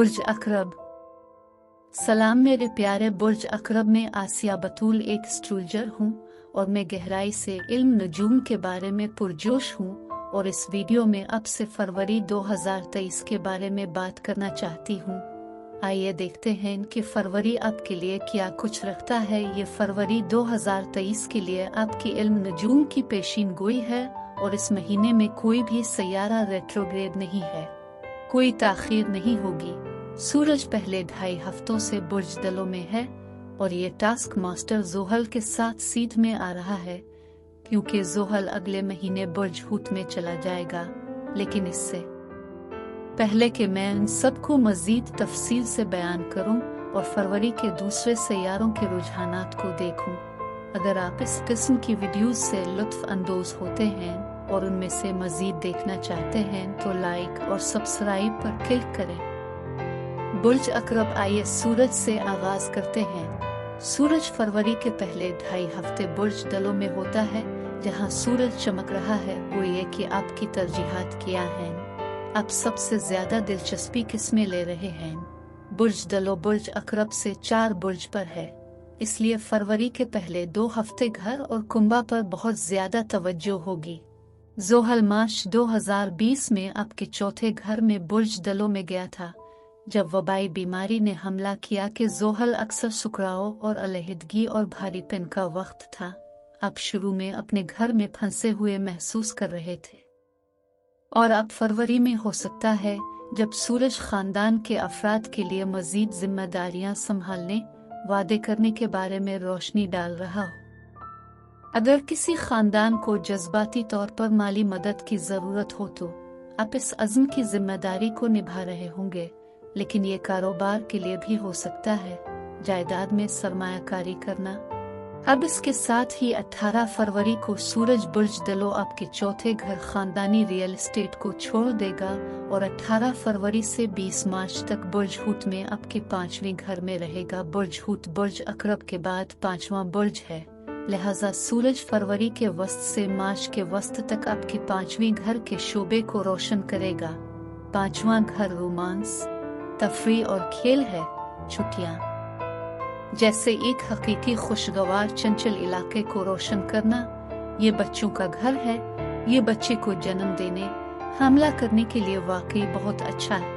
बुर्ज अकरब। सलाम मेरे प्यारे बुर्ज अकरब में आसिया बतूल एक एस्ट्रोलॉजर हूँ और मैं गहराई से इल्म नजूम के बारे में पुरजोश हूँ और इस वीडियो में अब से फरवरी 2023 के बारे में बात करना चाहती हूँ। आइए देखते हैं कि फरवरी आपके लिए क्या कुछ रखता है। ये फरवरी 2023 के लिए आपकी इल्म नजूम की पेशीन गोई है और इस महीने में कोई भी सैयारा रेट्रोग्रेड नहीं है, कोई ताखीर नहीं होगी। सूरज पहले 2.5 हफ्तों से बुर्ज दलों में है और ये टास्क मास्टर जोहल के साथ सीध में आ रहा है, क्योंकि जोहल अगले महीने बुर्ज हूत में चला जाएगा। लेकिन इससे पहले कि मैं इन सबको मजीद तफसील से बयान करूं और फरवरी के दूसरे सैयारों के रुझानात को देखूं, अगर आप इस किस्म की वीडियोस से लुत्फ अंदोज होते हैं और उनमें से मजीद देखना चाहते हैं तो लाइक और सब्सक्राइब पर क्लिक करें। बुर्ज अकरब, आइए सूरज से आगाज करते हैं। सूरज फरवरी के पहले 2.5 हफ्ते बुर्ज दलों में होता है। जहां सूरज चमक रहा है वो ये कि आपकी तरजीहात क्या हैं, आप सबसे ज्यादा दिलचस्पी किसमें ले रहे हैं। बुर्ज दलों बुर्ज अकरब से 4 बुर्ज पर है, इसलिए फरवरी के पहले 2 हफ्ते घर और कुंभा पर बहुत ज्यादा तवज्जो होगी। जोहल मार्च 2020 में आपके चौथे घर में बुर्ज दलों में गया था, जब वबाई बीमारी ने हमला किया कि जोहल अक्सर सुकराओ और अलहदगी और भारीपन का वक्त था। आप शुरू में अपने घर में फंसे हुए महसूस कर रहे थे और अब फरवरी में हो सकता है जब सूरज खानदान के अफराद के लिए मजीद जिम्मेदारियां संभालने, वादे करने के बारे में रोशनी डाल रहा हो। अगर किसी खानदान को जज्बाती तौर पर माली मदद की जरूरत हो तो आप इस अज़्म की जिम्मेदारी को निभा रहे होंगे, लेकिन ये कारोबार के लिए भी हो सकता है, जायदाद में सरमायाकारी करना। अब इसके साथ ही 18 फरवरी को सूरज बुर्ज दलों आपके चौथे घर खानदानी रियल एस्टेट को छोड़ देगा और 18 फरवरी से 20 मार्च तक बुर्ज हूत में आपके 5वें घर में रहेगा। बुर्ज हूत बुर्ज अकरब के बाद 5वां बुर्ज है, लिहाजा सूरज फरवरी के वस्त से मार्च के वस्त तक आपके 5वें घर के शोबे को रोशन करेगा। 5वां घर रोमांस, तफरीह और खेल है। छुट्टियां जैसे एक हकीकी खुशगवार चंचल इलाके को रोशन करना। ये बच्चों का घर है, ये बच्चे को जन्म देने, हमला करने के लिए वाकई बहुत अच्छा है,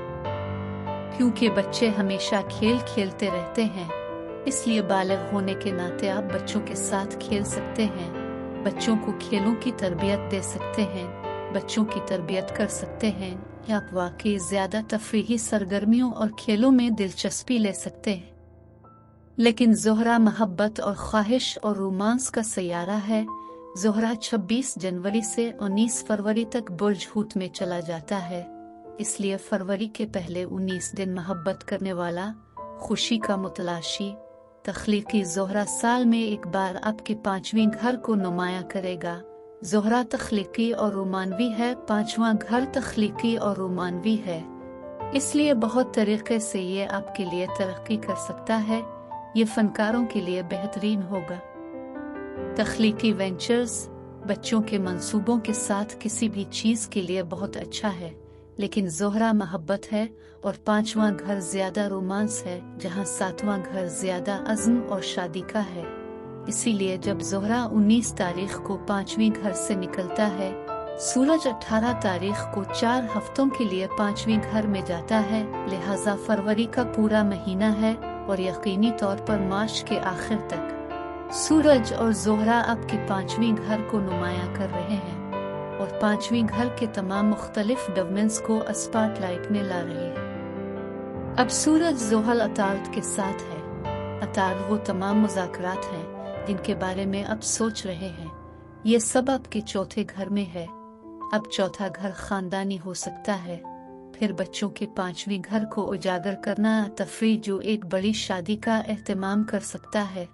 क्योंकि बच्चे हमेशा खेल खेलते रहते हैं। इसलिए बालिग होने के नाते आप बच्चों के साथ खेल सकते हैं, बच्चों को खेलों की तरबियत दे सकते हैं, बच्चों की तरबियत कर सकते हैं, या आप वाकई ज्यादा तफरीही सरगर्मियों और खेलों में दिलचस्पी ले सकते हैं। लेकिन ज़ोहरा मोहब्बत और ख्वाहिश और रोमांस का सैयारा है। ज़ोहरा 26 जनवरी से 19 फरवरी तक बुर्ज हूत में चला जाता है, इसलिए फरवरी के पहले 19 दिन मोहब्बत करने वाला, खुशी का मुतलाशी, तख्लीकी ज़ोहरा साल में एक बार आपके 5वें घर को नुमाया करेगा। ज़ोहरा तख्लीकी और रोमानवी है, 5वां घर तख्लीकी और रोमानवी है, इसलिए बहुत तरीके से ये आपके लिए तरक्की कर सकता है। ये फनकारों के लिए बेहतरीन होगा। तख्लीकी वेंचर्स, बच्चों के मंसूबों के साथ किसी भी चीज के लिए बहुत अच्छा है, लेकिन ज़ोहरा मोहब्बत है और 5वां घर ज्यादा रोमांस है, जहां 7वां घर ज्यादा अज़्म और शादी का है। इसीलिए जब ज़ोहरा 19 तारीख को 5वें घर से निकलता है, सूरज 18 तारीख को 4 हफ्तों के लिए 5वें घर में जाता है। लिहाजा फरवरी का पूरा महीना है और यकीनी तौर पर मार्च के आखिर तक सूरज और ज़ोहरा आपके 5वें घर को नुमाया कर रहे हैं और 5वें घर के तमाम मुख्तलिफ डेवलपमेंट्स को स्पॉटलाइट में ला रहे हैं। अब सूरज ज़ोहल अतारत के साथ है। अतारत वो तमाम मुज़ाकरात हैं जिनके बारे में अब सोच रहे हैं, ये सब आपके चौथे घर में है। अब चौथा घर खानदानी हो सकता है, फिर बच्चों के 5वें घर को उजागर करना, तफरीह जो एक बड़ी शादी का एहतमाम कर सकता है,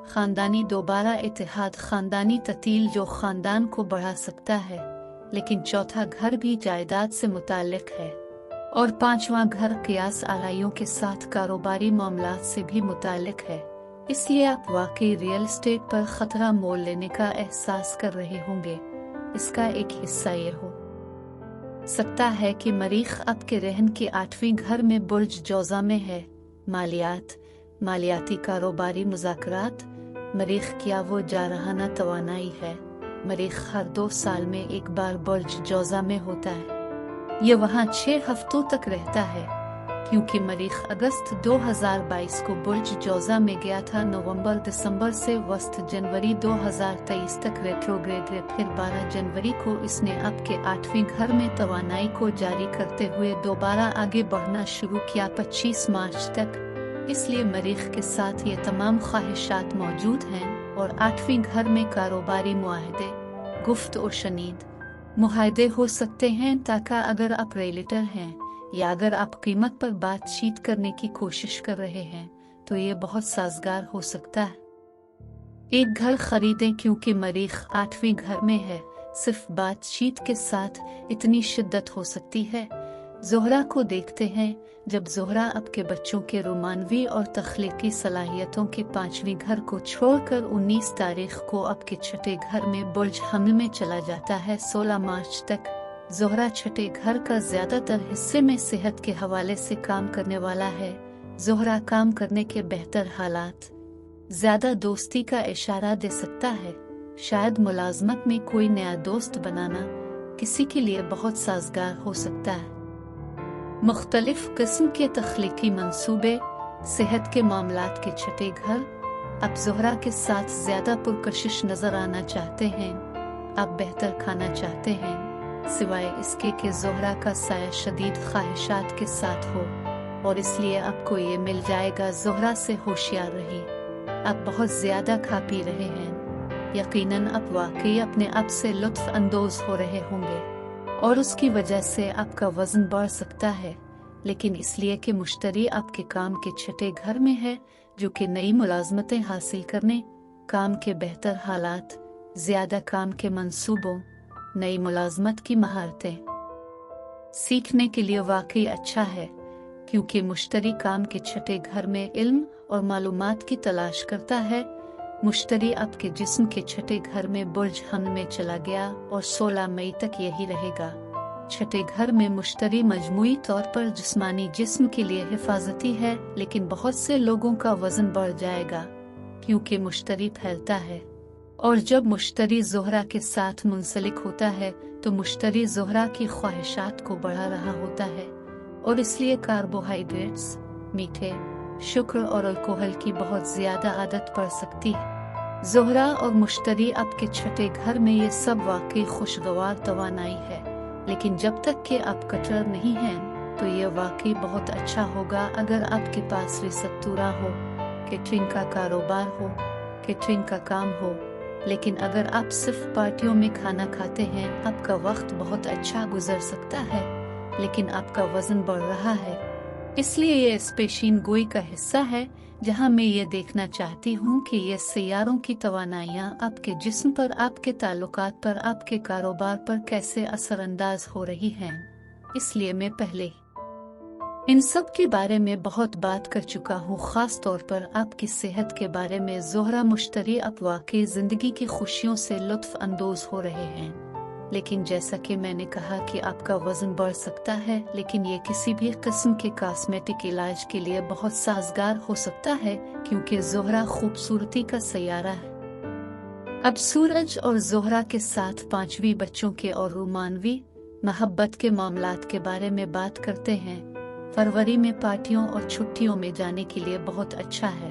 खानदानी दोबारा इत्तेहाद, खानदानी ततील जो खानदान को बढ़ा सकता है। लेकिन चौथा घर भी जायदाद से मुताल्लिक है और 5वां घर कियास आलाइयों के साथ कारोबारी मामलात से भी मुताल्लिक है, इसलिए आप वाकई रियल एस्टेट पर खतरा मोल लेने का एहसास कर रहे होंगे। इसका एक हिस्सा ये हो सकता है कि मरीख आपके रहन के 8वें घर में बुर्ज जौजा में है। मालियाती कारोबारी मुज़ाकरात। मरीख क्या वो जारहाना तवानाई है। मरीख हर 2 साल में एक बार बुर्ज जौजा में होता है। ये वहाँ 6 हफ्तों तक रहता है, क्योंकि मरीख अगस्त 2022 को बुर्ज जौजा में गया था। नवंबर दिसंबर से वस्त जनवरी 2023 तक रेट्रोग्रेड है। फिर 12 जनवरी को इसने आपके 8वें घर में तवानाई को जारी करते हुए दोबारा आगे बढ़ना शुरू किया 25 मार्च तक। इसलिए मरीख के साथ ये तमाम ख्वाहिशात मौजूद हैं और 8वें घर में कारोबारी मुआहदे, गुफ्त और शनीद मुआहदे हो सकते हैं। ताकि अगर आप रियल्टर हैं या अगर आप कीमत पर बातचीत करने की कोशिश कर रहे हैं तो ये बहुत साजगार हो सकता है। एक घर खरीदें, क्योंकि मरीख 8वें घर में है। सिर्फ बातचीत के साथ इतनी शिद्दत हो सकती है। ज़ोहरा को देखते हैं। जब ज़ोहरा आपके बच्चों के रोमानवी और तख्लीकी सलाहियतों के 5वें घर को छोड़कर 19 तारीख को आपके 6ठे घर में बुर्ज हमल में चला जाता है। 16 मार्च तक ज़ोहरा 6ठे घर का ज्यादातर हिस्से में सेहत के हवाले से काम करने वाला है। ज़ोहरा काम करने के बेहतर हालात, ज्यादा दोस्ती का इशारा दे सकता है। शायद मुलाजमत में कोई नया दोस्त बनाना किसी के लिए बहुत साजगार हो सकता है। मुख्तलिफ किस्म के तख्लीकी मंसूबे, सेहत के मामलात के 6ठे घर। आप ज़ोहरा के साथ ज्यादा पुरकशिश नजर आना चाहते हैं। आप बेहतर खाना चाहते हैं, सिवाय इसके कि ज़ोहरा का साया शदीद ख्वाहिशात के साथ हो, और इसलिए आपको ये मिल जाएगा। ज़ोहरा से होशियार रहिए। आप बहुत ज्यादा खा पी रहे हैं। यकीनन आप वाकई अपने आप से लुत्फ अंदोज हो रहे होंगे और उसकी वजह से आपका वजन बढ़ सकता है, लेकिन इसलिए कि मुश्तरी आपके काम के 6ठे घर में है, जो कि नई मुलाजमतें हासिल करने, काम के बेहतर हालात, ज्यादा काम के मंसूबों, नई मुलाजमत की महारतें सीखने के लिए वाकई अच्छा है, क्योंकि मुश्तरी काम के 6ठे घर में इल्म और मालूमात की तलाश करता है। मुश्तरी आपके जिस्म के 6ठे घर में बुर्ज हमल में चला गया और 16 मई तक यही रहेगा। 6ठे घर में मुश्तरी मजमूई तौर पर जिस्मानी जिस्म के लिए हिफाजती है, लेकिन बहुत से लोगों का वजन बढ़ जाएगा, क्योंकि मुश्तरी फैलता है। और जब मुश्तरी ज़ोहरा के साथ मुंसलिक होता है तो मुश्तरी ज़ोहरा की ख्वाहिशात को बढ़ा रहा होता है, और इसलिए कार्बोहाइड्रेट्स, मीठे, शुक्र और अल्कोहल की बहुत ज्यादा आदत पड़ सकती है। ज़ोहरा और मुश्तरी आपके 6ठे घर में ये सब वाकई खुशगवार तवानाई है, लेकिन जब तक कि आप कटर नहीं हैं तो ये वाकई बहुत अच्छा होगा अगर आपके पास रिसत्तूरा हो, केटरिंग का कारोबार हो, केटरिंग का काम हो। लेकिन अगर आप सिर्फ पार्टियों में खाना खाते हैं, आपका वक्त बहुत अच्छा गुजर सकता है, लेकिन आपका वजन बढ़ रहा है। इसलिए ये इस पेशीन गोई का हिस्सा है जहां मैं ये देखना चाहती हूँ कि ये सैयारों की तवानाइयाँ आपके जिस्म पर, आपके ताल्लुकात पर, आपके कारोबार पर कैसे असरअंदाज हो रही हैं। इसलिए मैं पहले इन सब के बारे में बहुत बात कर चुका हूँ, खास तौर पर आपकी सेहत के बारे में। ज़ोहरा मुश्तरी आप वाकई जिंदगी की खुशियों से लुत्फ अंदोज हो रहे हैं, लेकिन जैसा कि मैंने कहा कि आपका वजन बढ़ सकता है, लेकिन ये किसी भी किस्म के कॉस्मेटिक इलाज के लिए बहुत साजगार हो सकता है, क्योंकि ज़ोहरा खूबसूरती का सैयारा है। अब सूरज और ज़ोहरा के साथ 5वीं बच्चों के और रोमानवी मोहब्बत के मामलात के बारे में बात करते हैं। फरवरी में पार्टियों और छुट्टियों में जाने के लिए बहुत अच्छा है,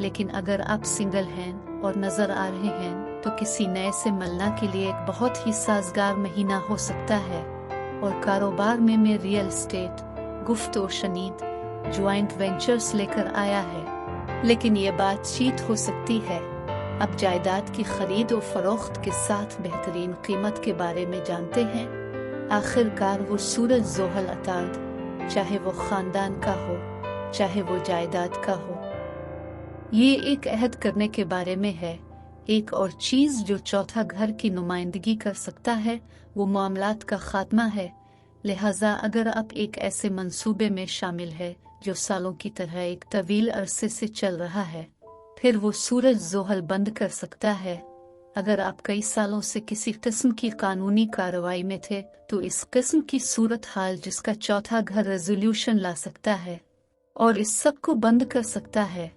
लेकिन अगर आप सिंगल हैं और नजर आ रहे हैं तो किसी नए से मिलना के लिए एक बहुत ही साजगार महीना हो सकता है। और कारोबार में मैं रियल एस्टेट, गुफ्त और शनीद, ज्वाइंट वेंचर्स लेकर आया है, लेकिन ये बातचीत हो सकती है। अब जायदाद की खरीद और फरोख्त के साथ बेहतरीन कीमत के बारे में जानते हैं। आखिरकार वो सूरज ज़ोहल अताद, चाहे वो खानदान का हो, चाहे वो जायदाद का हो, ये एक अहद करने के बारे में है। एक और चीज जो चौथा घर की नुमाइंदगी कर सकता है वो मामलात का खात्मा है। लिहाजा अगर आप एक ऐसे मंसूबे में शामिल है जो सालों की तरह एक तवील अरसे से चल रहा है, फिर वो सूरज ज़ोहल बंद कर सकता है। अगर आप कई सालों से किसी किस्म की कानूनी कार्रवाई में थे तो इस किस्म की सूरत हाल जिसका चौथा घर रेजोल्यूशन ला सकता है और इस सब को बंद कर सकता है।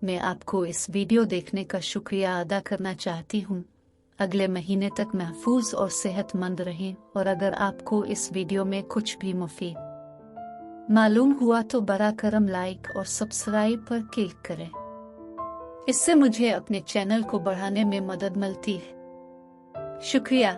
मैं आपको इस वीडियो देखने का शुक्रिया अदा करना चाहती हूँ। अगले महीने तक महफूज और सेहतमंद रहें, और अगर आपको इस वीडियो में कुछ भी मुफीद मालूम हुआ तो बरा करम लाइक और सब्सक्राइब पर क्लिक करें। इससे मुझे अपने चैनल को बढ़ाने में मदद मिलती है। शुक्रिया।